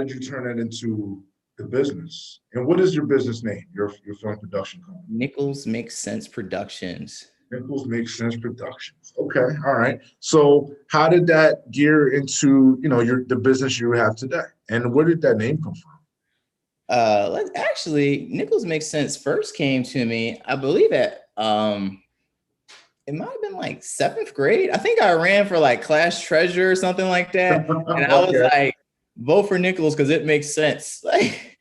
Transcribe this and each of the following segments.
did you turn that into the business? And what is your business name, your film production company? Nichols Makes Sense Productions. Nichols Makes Sense Productions. Okay, all right. So how did that gear into, the business you have today? And where did that name come from? Actually, Nichols Makes Sense first came to me, I believe it might have been like seventh grade. I think I ran for like class treasurer or something like that. And I was Okay. like, vote for Nichols because it makes sense. Like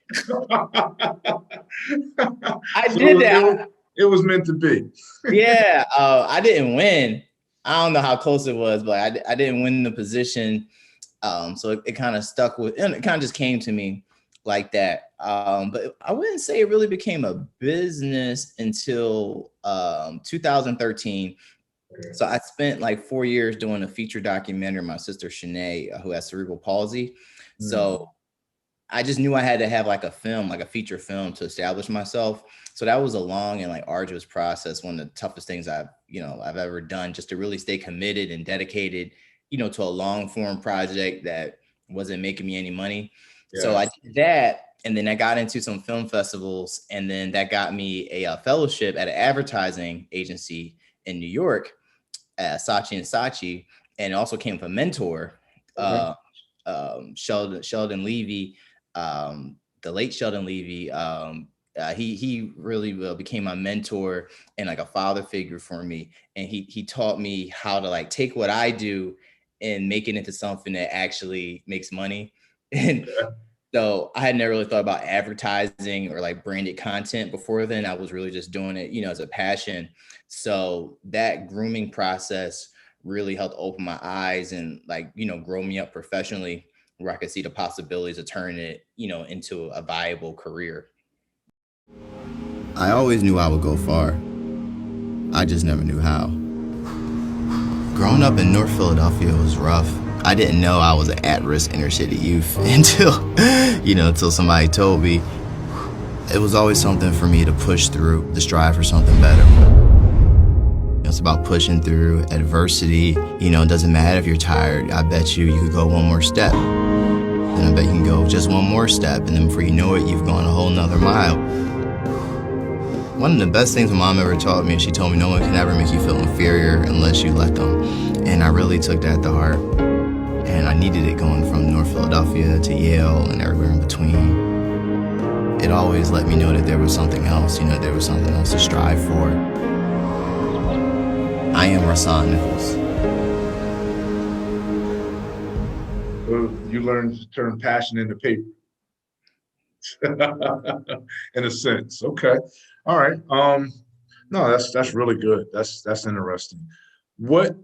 I So did that. it was meant to be. Yeah, I didn't win. I don't know how close it was, but I didn't win the position. So it kind of stuck with, and it kind of just came to me like that. But I wouldn't say it really became a business until 2013. Okay. So I spent like 4 years doing a feature documentary. My sister Shanae, who has cerebral palsy. Mm. So I just knew I had to have like a film, like a feature film to establish myself. So that was a long and like arduous process. One of the toughest things I've ever done, just to really stay committed and dedicated, to a long form project that wasn't making me any money. So I Yes. did that. And then I got into some film festivals, and then that got me a fellowship at an advertising agency in New York, Saatchi and Saatchi, and it also came with a mentor, Okay. uh, Sheldon Levy, the late Sheldon Levy. He really became my mentor and like a father figure for me, and he taught me how to like take what I do and make it into something that actually makes money. And Yeah. so I had never really thought about advertising or like branded content before then. I was really just doing it, as a passion. So that grooming process really helped open my eyes and like, grow me up professionally where I could see the possibilities of turning it, into a viable career. I always knew I would go far. I just never knew how. Growing up in North Philadelphia was rough. I didn't know I was an at-risk inner-city youth until somebody told me. It was always something for me to push through, to strive for something better. It's about pushing through adversity. It doesn't matter if you're tired. I bet you could go one more step. Then I bet you can go just one more step, and then before you know it, you've gone a whole nother mile. One of the best things my mom ever taught me, she told me no one can ever make you feel inferior unless you let them. And I really took that to heart. And I needed it going from North Philadelphia to Yale and everywhere in between. It always let me know that there was something else, there was something else to strive for. I am Rhasaan Nichols. Well, you learned to turn passion into paper. In a sense. Okay. All right. No, that's really good. That's interesting. What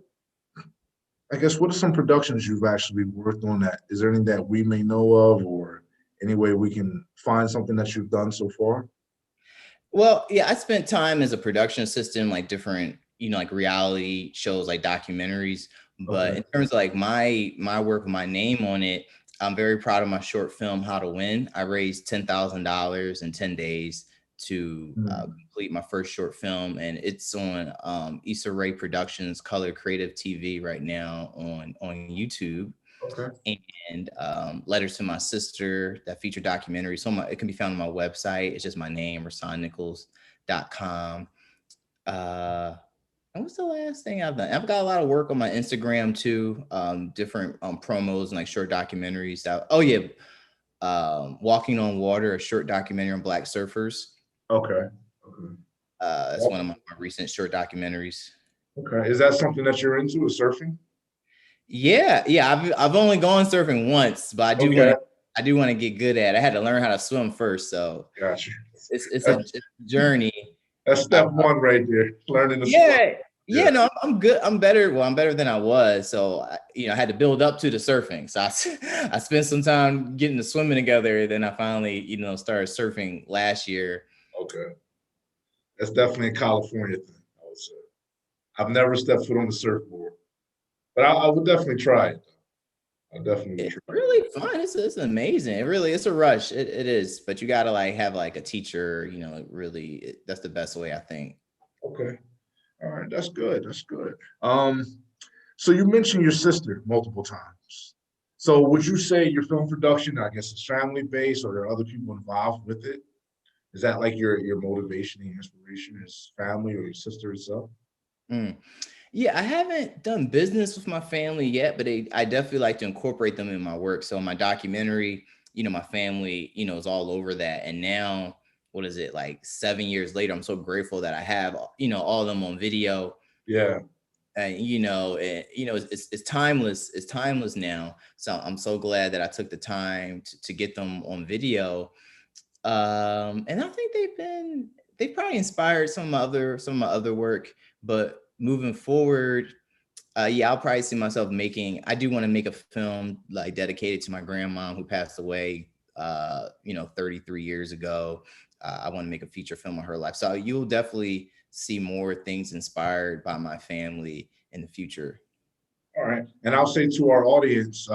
what are some productions you've actually worked on that? Is there anything that we may know of, or any way we can find something that you've done so far? Well, yeah, I spent time as a production assistant, like different, like reality shows, like documentaries. But Okay. in terms of like my work with my name on it, I'm very proud of my short film, How to Win. I raised $10,000 in 10 days to Hmm. complete my first short film, and it's on Issa Rae Productions Color Creative TV right now on YouTube. Okay. And Letters to My Sister, that feature documentary. So it can be found on my website. It's just my name, RhassaanNichols.com. And what's the last thing I've done? I've got a lot of work on my Instagram too, different promos and like short documentaries. Walking on Water, a short documentary on Black surfers. Okay. Okay. That's one of my recent short documentaries. Okay. Is that something that you're into, is surfing? Yeah. I've only gone surfing once, but Okay. I do want to get good at it. I had to learn how to swim first, so Gotcha. it's a That's, journey. that's Uh, step one right there. Learning to swim. yeah, Yeah. yeah. No, I'm good. I'm better. Well, I'm better than I was. So I had to build up to the surfing. So I spent some time getting the swimming together. Then I finally, started surfing last year. Okay. That's definitely a California thing, I would say. I've never stepped foot on the surfboard, but I would definitely try it. I'll definitely It's try it. really fun. It's amazing. It's a rush. It is, but you gotta like have like a teacher. That's the best way I think. Okay. All right. That's good. That's good. So you mentioned your sister multiple times. So would you say your film production, I guess, is family based, or are there other people involved with it? Is that like your motivation and inspiration is family or your sister itself? Mm. Yeah, I haven't done business with my family yet, but I definitely like to incorporate them in my work. So my documentary, my family, is all over that. And now, what is it, like 7 years later, I'm so grateful that I have, all of them on video. Yeah, And it's timeless. It's timeless now. So I'm so glad that I took the time to get them on video. And I think they probably inspired some of my other work. But moving forward, yeah, I'll probably see myself making. I do want to make a film like dedicated to my grandma who passed away, 33 years ago. I want to make a feature film of her life. So you'll definitely see more things inspired by my family in the future. all right. And I'll say to our audience,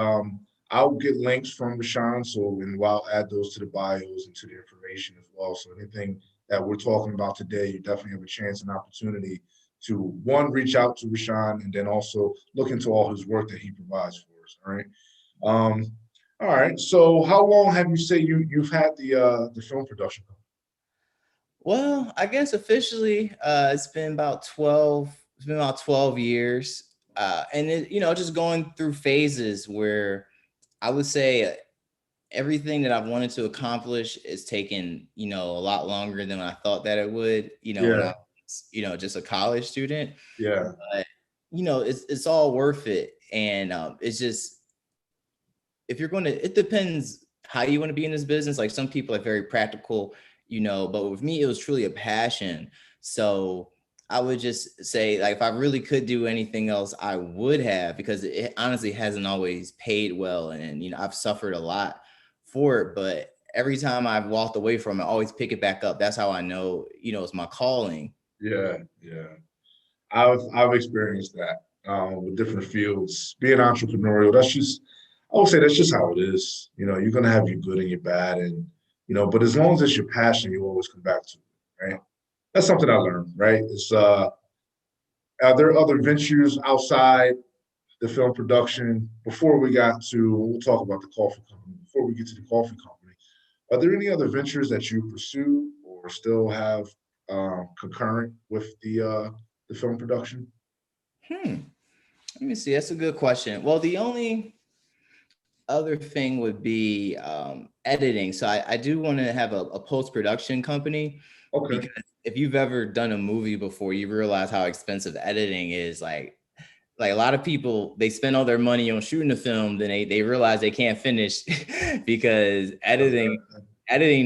I'll get links from Rashawn, so and I'll add those to the bios and to the information as well. So anything that we're talking about today, you definitely have a chance and opportunity to one, reach out to Rashawn, and then also look into all his work that he provides for us. All right. Um, all right. So how long have you say you've had the film production company? Well, I guess officially, it's been about 12. It's been about 12 years, and just going through phases where I would say everything that I've wanted to accomplish is taken, a lot longer than I thought that it would, when I Yeah, was, just a college student. yeah, But, it's all worth it. And it's just, if you're going to, it depends how you want to be in this business. Like some people are very practical, but with me, it was truly a passion. So I would just say, like, if I really could do anything else, I would have, because it honestly hasn't always paid well. And, I've suffered a lot for it, but every time I've walked away from it, I always pick it back up. That's how I know, it's my calling. yeah, yeah. I've experienced that with different fields. Being entrepreneurial, that's just I would say that's just how it is. You're gonna have your good and your bad, and but as long as it's your passion, you always come back to it, right? That's something I learned, right? It's are there other ventures outside the film production before we got to we'll talk about the coffee company. Before we get to the coffee company, are there any other ventures that you pursue or still have concurrent with the film production? Hmm. Let me see. That's a good question. Well, the only other thing would be editing. So I do want to have a post-production company, Okay. because if you've ever done a movie before, you realize how expensive editing is. Like a lot of people, they spend all their money on shooting a film, then they realize they can't finish because editing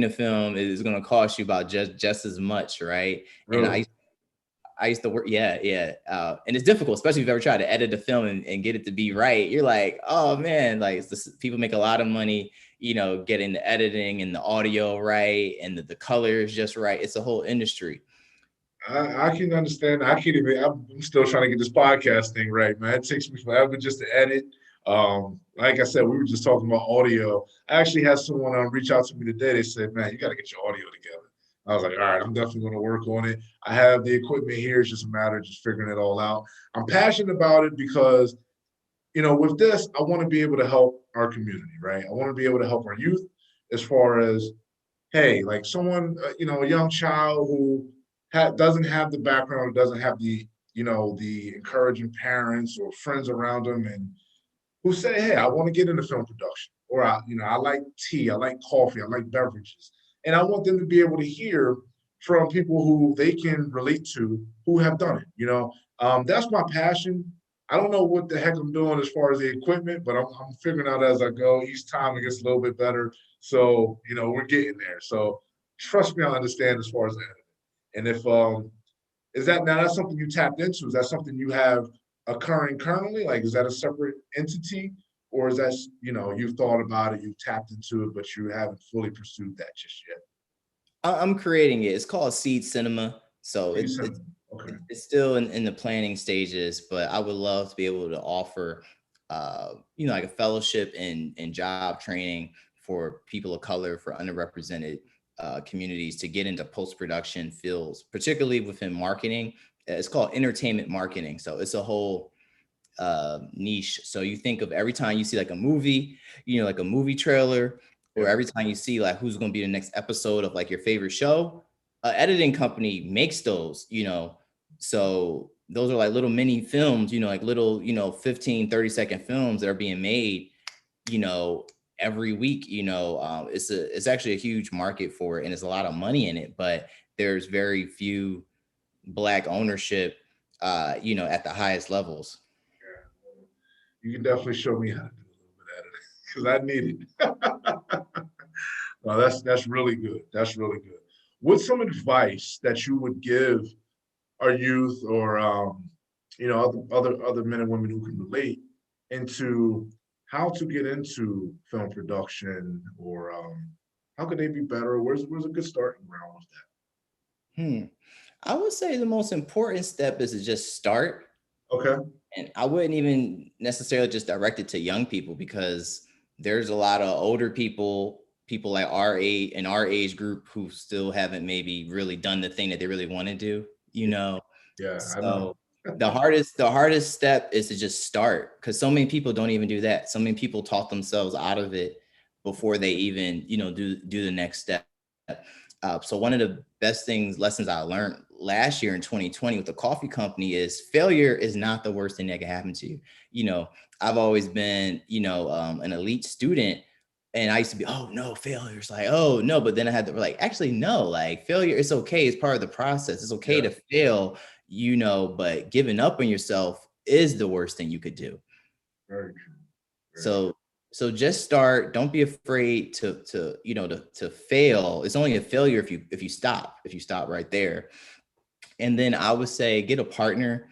the film is going to cost you about just as much, right? And Really? I used to work, yeah, yeah. And it's difficult, especially if you've ever tried to edit a film and get it to be right. You're like, oh man, like people make a lot of money, getting the editing and the audio right and the colors just right. It's a whole industry. I can understand. I can't even. I'm still trying to get this podcast thing right, man. It takes me forever just to edit. Like I said, we were just talking about audio. I actually had someone reach out to me today. They said, "Man, you got to get your audio together." I was like, "All right, I'm definitely going to work on it. I have the equipment here. It's just a matter of just figuring it all out." I'm passionate about it because with this, I want to be able to help our community, right? I want to be able to help our youth as far as hey, like someone, a young child who doesn't have the background, doesn't have the encouraging parents or friends around them, and who say, hey, I want to get into film production, or I like tea, I like coffee, I like beverages, and I want them to be able to hear from people who they can relate to who have done it. That's my passion. I don't know what the heck I'm doing as far as the equipment, but I'm figuring out as I go. Each time it gets a little bit better. So, we're getting there. So trust me, I understand as far as that. And if is that now that's something you tapped into? Is that something you have occurring currently? Like, is that a separate entity? Or is that, you've thought about it, you've tapped into it, but you haven't fully pursued that just yet? I'm creating it. It's called Seed Cinema. So Please send me. Okay. it's still in the planning stages, but I would love to be able to offer, like a fellowship and job training for people of color, for underrepresented communities to get into post-production fields, particularly within marketing. It's called entertainment marketing. So it's a whole niche. So you think of every time you see like a movie, like a movie trailer, or Yeah. every time you see like who's going to be the next episode of like your favorite show, editing company makes those. So those are like little mini films, like little, 15, 30-second films that are being made, you know, every week. It's actually a huge market for it, and there's a lot of money in it, but there's very few Black ownership, at the highest levels. You can definitely show me how to do a little bit of editing because I need it. No, that's really good. That's really good. What's some advice that you would give our youth or other men and women who can relate into how to get into film production or how could they be better? Where's a good starting ground with Hmm. I would say the most important step is to just start. that? Okay. And I wouldn't even necessarily just direct it to young people, because there's a lot of older people like our age, in our age group, who still haven't maybe really done the thing that they really want to do. Yeah, I know. So the hardest step is to just start, because so many people don't even do that. So many people talk themselves out of it before they even, do the next step. So one of the lessons I learned last year in 2020 with the coffee company is failure is not the worst thing that can happen to you. You know, I've always been, an elite student, and I used to be, oh no, failure. It's like, oh no. But then I had to like, actually, no, like failure, it's okay. It's part of the process. It's okay Yeah, to fail, but giving up on yourself is the worst thing you could do. very true. Very true. So just start. Don't be afraid to fail. It's only a failure if you stop right there. And then I would say get a partner,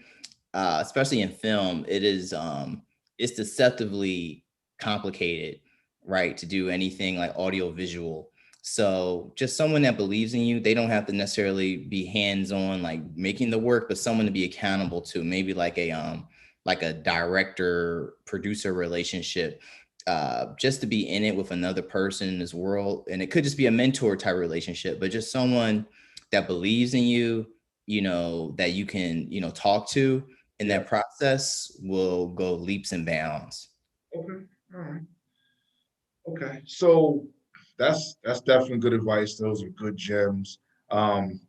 especially in film. It's deceptively complicated, right, to do anything like audio visual. So just someone that believes in you. They don't have to necessarily be hands on like making the work, but someone to be accountable to, maybe like a director producer relationship, just to be in it with another person in this world. And it could just be a mentor type relationship, but just someone that believes in you, that you can, talk to, and Yeah. that process will go leaps and bounds. Okay. All right. Okay. So that's definitely good advice. Those are good gems. Um,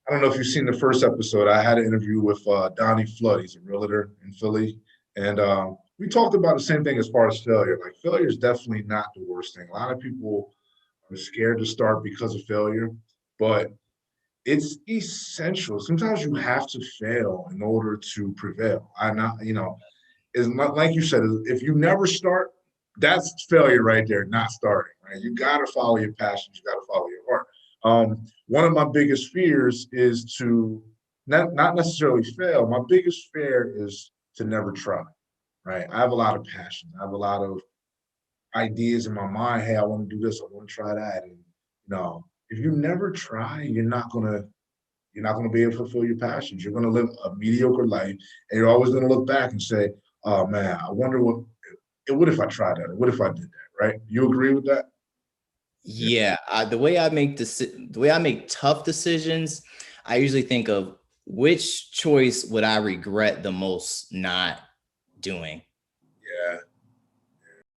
I don't know if you've seen the first episode. I had an interview with Donnie Flood. He's a realtor in Philly, and we talked about the same thing as far as failure. Like failure is definitely not the worst thing. A lot of people are scared to start because of failure, but it's essential. Sometimes you have to fail in order to prevail. I'm not, it's not like you said. If you never start, that's failure right there. Not starting. Right? You got to follow your passions. You got to follow your heart. One of my biggest fears is to not necessarily fail. My biggest fear is to never try. Right. I have a lot of passion. I have a lot of ideas in my mind. Hey, I want to do this. I want to try that. And if you never try, you're not gonna be able to fulfill your passions. You're gonna live a mediocre life, and you're always gonna look back and say, "Oh man, I wonder what if I tried that? Or what if I did that?" Right? You agree with that? Yeah. Yeah, the way I make tough decisions, I usually think of which choice would I regret the most not doing.